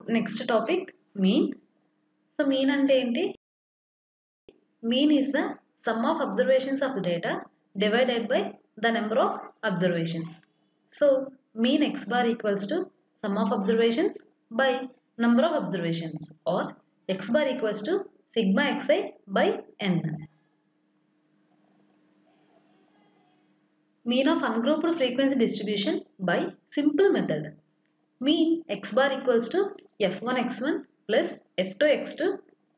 Next topic, mean. So mean ante enti? Mean is the sum of observations of data divided by the number of observations. So mean x bar equals to sum of observations by number of observations, or x bar equals to sigma xi by n. Mean of ungrouped frequency distribution by simple method. Mean x bar equals to f1 x1 plus f2 x2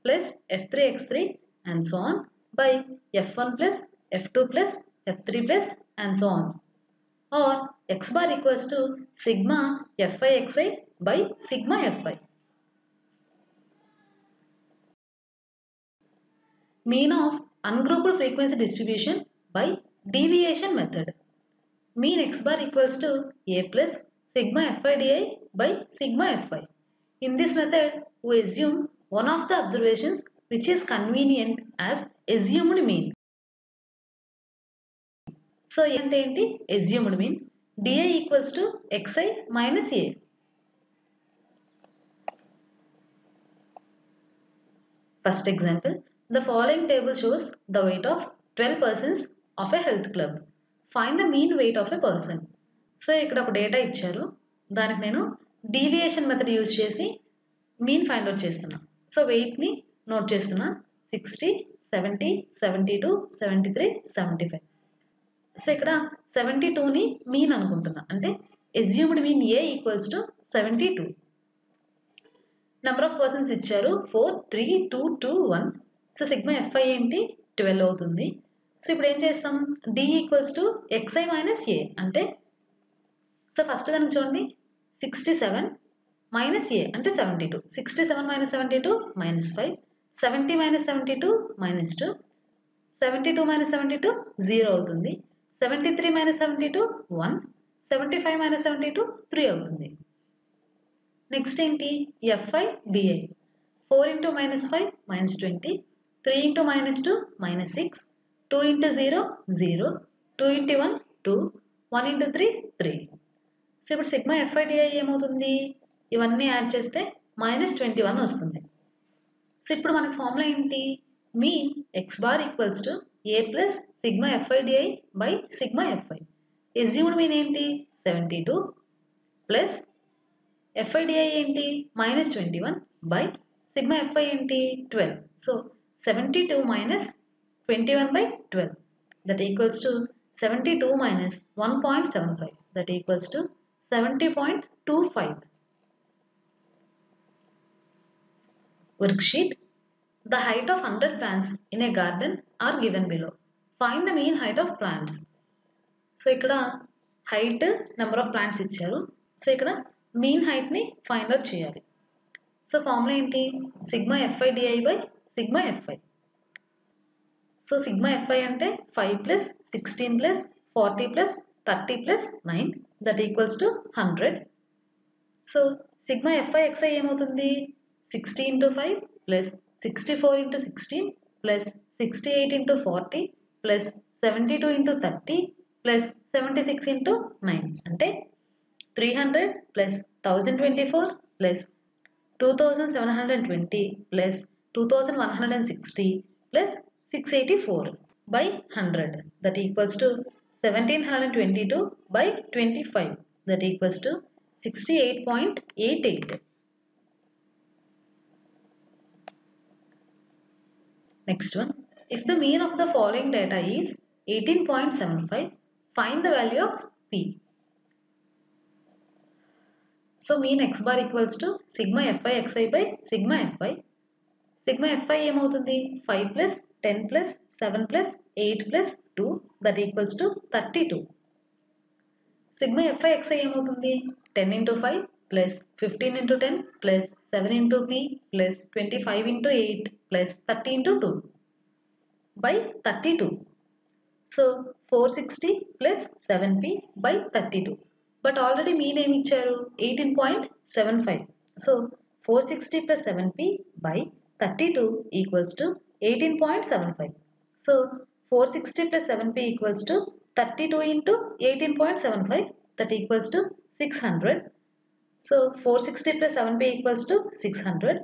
plus f3 x3 and so on by f1 plus f2 plus f3 plus and so on, or x bar equals to sigma fi xi by sigma fi. Mean of ungrouped frequency distribution by deviation method. Mean x bar equals to a plus sigma fi di by sigma fi. In this method, we assume one of the observations which is convenient as assumed mean. So, enti assumed mean di equals to xi minus a. First example, the following table shows the weight of 12 persons of a health club. Find the mean weight of a person. So, ikkada oka data icharu. Daniki nenu deviation method use chesi mean find out chestunna. So, weight ni note chestunna 60, 70, 72, 73, 75. So, ikkada 72 ni mean anukuntunna. Ante assumed mean a equals to 72. Number of persons ఇచ్చారు 4, 3, 2, 2, 1. So sigma fi ఏంటి 12 అవుతుంది. So ఇప్పుడు ఏం చేస్తాం, d equals to xi minus a అంటే, so first దాన్ని చూడండి 67 minus a అంటే 72. 67 minus 72 minus 5. 70 minus 72 minus 2. 72 minus 72 0 అవుతుంది. 73 మైనస్ 72 1. 75 మైనస్ 72 3 అవుతుంది. నెక్స్ట్ ఏంటి fi di. 4 into minus 5 minus 20. 3 into minus 2 minus 6. 2 into 0 0. 2 into 1 2. 1 into 3 3. So ఇప్పుడు సిగ్మా fi di ఏమవుతుంది, ఇవన్నీ యాడ్ చేస్తే మైనస్ 21 వస్తుంది. సో ఇప్పుడు మనకి ఫార్ములా ఏంటి, mean x bar equals to a plus sigma fi di by sigma fi. Assumed mean ఏంటి 72 plus fi di ఏంటి మైనస్ 21 బై సిగ్మా fi ఏంటి 12. So 72 minus 21 by 12 that equals to 72 minus 1.75 that equals to 70.25. Worksheet. The height of 100 plants in a garden are given below. Find the mean height of plants. So ఇక్కడ height number of plants ఇచ్చారు. So ఇక్కడ mean height ని find out చేయాలి. So formula ఏంటి, sigma fi di by sigma fi. So sigma fi అంటే 5 plus 16 plus 40 plus 30 plus 9 that equals to 100. So sigma fi xi ఏమవుతుంది 60 into 5 plus 64 into 16 plus 68 into 40 plus 72 into 30 plus 76 into 9 అంటే 300 plus 1024 plus 2720 plus 2160 plus 684 by 100 that equals to 1722 by 25 that equals to 68.88. Next one, if the mean of the following data is 18.75, find the value of p. So mean x bar equals to sigma fi xi by sigma fi. Sigma fi ఏమవుతుంది 5 plus 10 plus 7 plus 8 plus 2 that equals to 32. Sigma fi xi ఏమవుతుంది 10 into 5 plus 15 into 10 plus 7 into p plus 25 into 8 plus 30 into 2 by 32. So 460 plus 7p by 32. But already mean ఏమి ఇచ్చారు 18.75. So 460 plus 7p by 32 equals to 18.75. So 460 plus 7p equals to 32 into 18.75 that equals to 600. So 460 plus 7p equals to 600.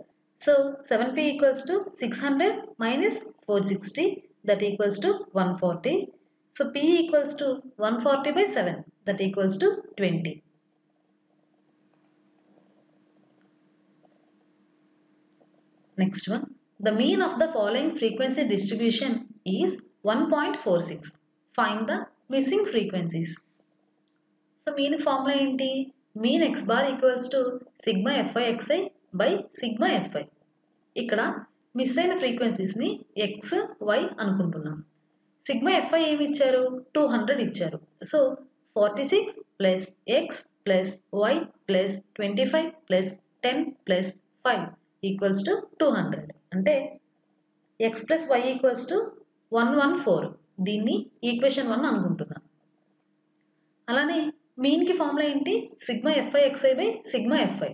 So 7p equals to 600 minus 460, that equals to 140. So p equals to 140 by 7, that equals to 20. Next one. The mean of the following frequency distribution is 1.46. Find the missing frequencies. So mean formula ఏంటి? Mean x bar equals to sigma fi xi by sigma fi. ఇక్కడ miss అయిన frequencies ని x, y అనుకుంటున్నాం. Sigma fi ఏమి ఇచ్చారు? 200 ఇచ్చారు. So 46 plus x plus y plus 25 plus 10 plus 5 equals to 200. అంటే x plus y equals to 114. దీన్ని equation 1 అనుకుంటున్నాం. అలానే మీన్ కి ఫార్ములా ఏంటి? Sigma fi xi by sigma fi.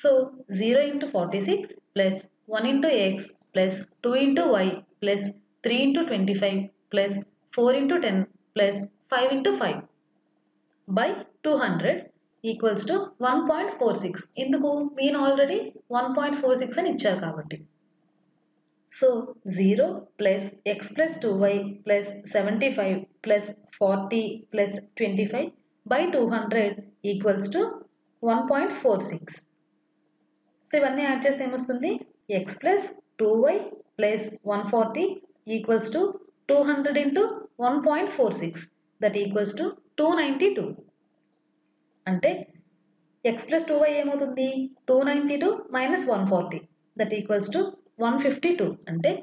So 0 into 46 plus 1 into x plus 2 into y plus 3 into 25 plus 4 into 10 plus 5 into 5 by 200 equals to 1.46. ఇందుకు mean already 1.46 అని ఇచ్చారు కాబట్టి. So 0 plus x plus 2y plus 75 plus 40 plus 25 by 200 equals to 1.46. So ఇవన్నీ add చేస్తే ఏమొస్తుంది? x plus 2y plus 140 equals to 200 into 1.46, that equals to 292. అంటే x plus 2y ఏమవుతుంది? 292 minus 140, that equals to 152. అంటే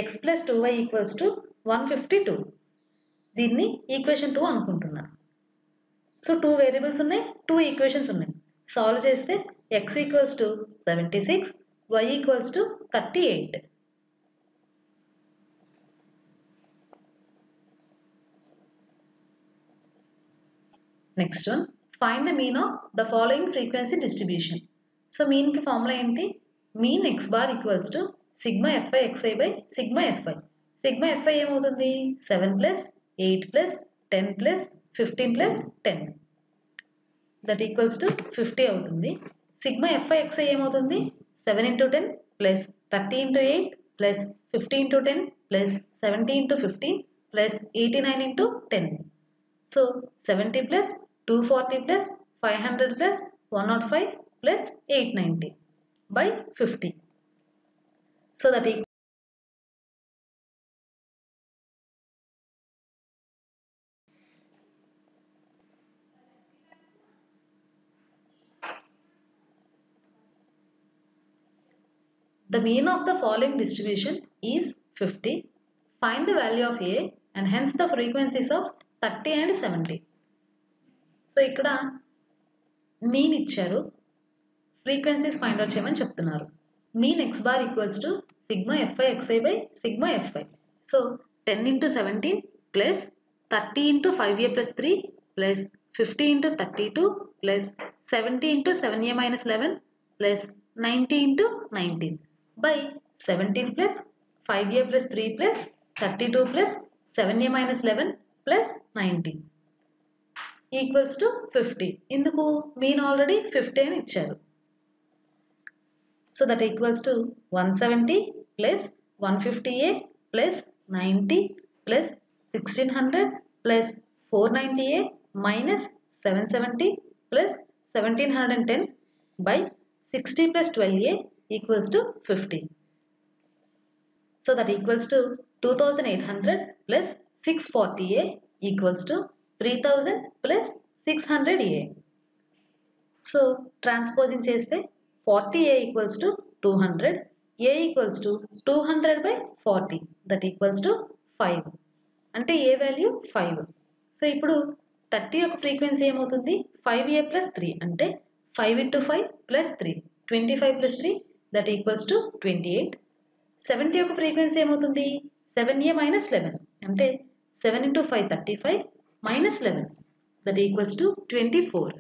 x plus 2y equals to 152. దీన్ని equation 2 అనుకుంటున్నాను. So 2 variables ఉన్నాయి, 2 equations ఉన్నాయి. సాల్వ్ చేస్తే x equals to 76, y equals to 38. Next one, find the mean of the following frequency distribution. So mean ki formula enti? Mean x bar equals to sigma fi xi by sigma fi. Sigma fi ఏమవుతుంది? 7 plus 8 plus 10 plus 15 plus 10. That equals to 50 అవుతుంది. Sigma fi xi ఏమవుతుంది? 7 into 10 plus 30 into 8 plus 50 into 10 plus 70 into 15 plus 89 into 10. So 70 plus 240 plus 500 plus 105 plus 890 by 50. So that equals the mean of the following distribution is 50. Find the value of A and hence the frequencies of 30 and 70. So ఇక్కడ mean ఇచ్చారు, frequencies find out చేయమని చెప్తున్నారు. Mean x bar equals to sigma fi xi by sigma fi. So 10 into 17 plus 30 into 5a plus 3 plus 50 into 32 plus 70 into 7a minus 11 plus 90 into 19 by 17 plus 5a plus 3 plus 32 plus 7a minus 11 plus 19 equals to 50. ఇందుకు mean already 50 అని ఇచ్చారు. So that equals to 170 plus 150a plus 90 plus 1600 plus 490a minus 770 plus 1710 by 60 plus 12a equals to 50. So that equals to 2800 plus 640a equals to 3000 plus 600a. So transposing చేస్తే 40a equals to 200, a equals to 200 by 40, that equals to 5. అంటే a value 5. So ఇప్పుడు 30 యొక్క frequency ఏమవుతుంది? 5a plus 3 అంటే 5 into 5 plus 3, 25 plus 3, that equals to 28. 70 యొక్క frequency ఏమవుతుంది? 7a minus 11 అంటే 7 into 5 35 minus 11, that equals to 24.